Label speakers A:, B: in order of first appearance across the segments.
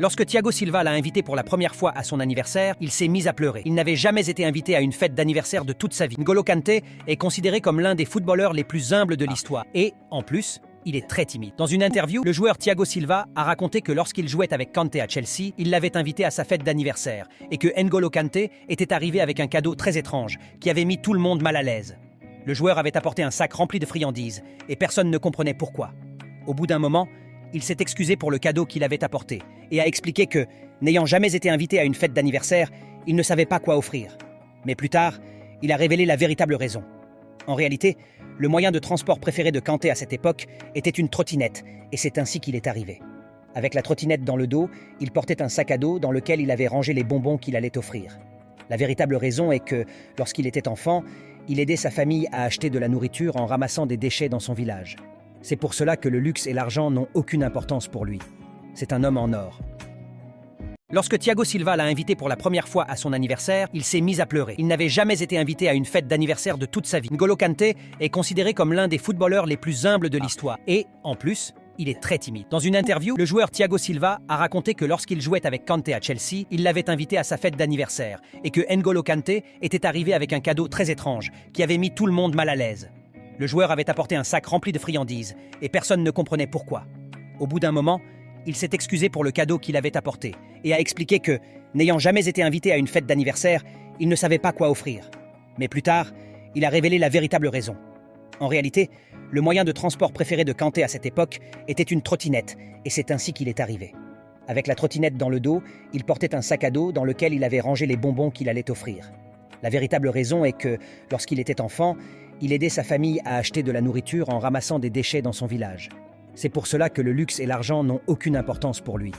A: Lorsque Thiago Silva l'a invité pour la première fois à son anniversaire, il s'est mis à pleurer. Il n'avait jamais été invité à une fête d'anniversaire de toute sa vie. N'Golo Kanté est considéré comme l'un des footballeurs les plus humbles de l'histoire. Et, en plus, il est très timide. Dans une interview, le joueur Thiago Silva a raconté que lorsqu'il jouait avec Kanté à Chelsea, il l'avait invité à sa fête d'anniversaire et que N'Golo Kanté était arrivé avec un cadeau très étrange qui avait mis tout le monde mal à l'aise. Le joueur avait apporté un sac rempli de friandises et personne ne comprenait pourquoi. Au bout d'un moment, il s'est excusé pour le cadeau qu'il avait apporté et a expliqué que, n'ayant jamais été invité à une fête d'anniversaire, il ne savait pas quoi offrir. Mais plus tard, il a révélé la véritable raison. En réalité, le moyen de transport préféré de Kanté à cette époque était une trottinette, et c'est ainsi qu'il est arrivé. Avec la trottinette dans le dos, il portait un sac à dos dans lequel il avait rangé les bonbons qu'il allait offrir. La véritable raison est que, lorsqu'il était enfant, il aidait sa famille à acheter de la nourriture en ramassant des déchets dans son village. C'est pour cela que le luxe et l'argent n'ont aucune importance pour lui. C'est un homme en or. Lorsque Thiago Silva l'a invité pour la première fois à son anniversaire, il s'est mis à pleurer. Il n'avait jamais été invité à une fête d'anniversaire de toute sa vie. N'Golo Kanté est considéré comme l'un des footballeurs les plus humbles de l'histoire. Et, en plus, il est très timide. Dans une interview, le joueur Thiago Silva a raconté que lorsqu'il jouait avec Kanté à Chelsea, il l'avait invité à sa fête d'anniversaire et que N'Golo Kanté était arrivé avec un cadeau très étrange qui avait mis tout le monde mal à l'aise. Le joueur avait apporté un sac rempli de friandises et personne ne comprenait pourquoi. Au bout d'un moment, il s'est excusé pour le cadeau qu'il avait apporté et a expliqué que, n'ayant jamais été invité à une fête d'anniversaire, il ne savait pas quoi offrir. Mais plus tard, il a révélé la véritable raison. En réalité, le moyen de transport préféré de Kanté à cette époque était une trottinette, et c'est ainsi qu'il est arrivé. Avec la trottinette dans le dos, il portait un sac à dos dans lequel il avait rangé les bonbons qu'il allait offrir. La véritable raison est que, lorsqu'il était enfant, il aidait sa famille à acheter de la nourriture en ramassant des déchets dans son village. C'est pour cela que le luxe et l'argent n'ont aucune importance pour lui.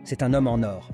A: C'est un homme en or.